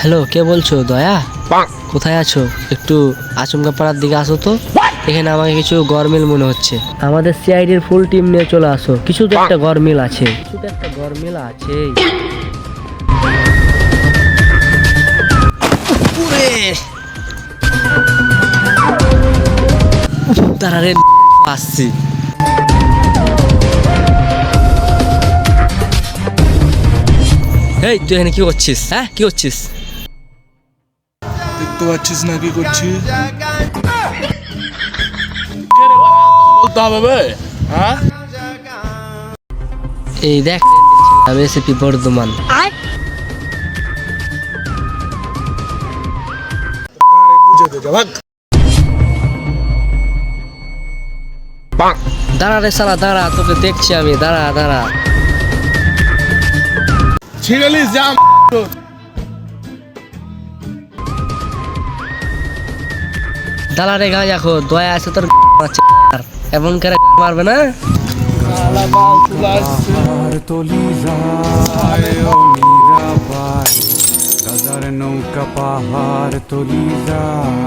Hello, কে বলছো? দয়া, কোথায় আছো? একটু আচমকা পাড়ার দিকে আসো তো। এখানে আমাকে কিছু গরমিল মনে হচ্ছে। আমাদের সিআইডির ফুল টিম নিয়ে চলে আসো। কিছু তো একটা গরমিল আছে, কিছু তো একটা গরমিল আছে। দাঁড়া রে, আসছি। এই তুই এখানে কি করছিস? হ্যাঁ, কি করছিস? দেখতে পাচ্ছিস না কি করছিস? বলতে হবে বে, হ্যাঁ? এই দেখ, আমি এসিপি বর্ধমান। বুঝে দে, ভাগ। দাঁড়া রে শালা, দাঁড়া, তোকে দেখছি আমি। দাঁড়া দাঁড়া। ছিড়ালিস জাম। দাঁড়া রে, গাঁজা খো। দয়া আছে তোর এমন করে মারবে না। তলি যায় ও মীরাবাই, গাজার নৌকা পাহাড় তলি যায়।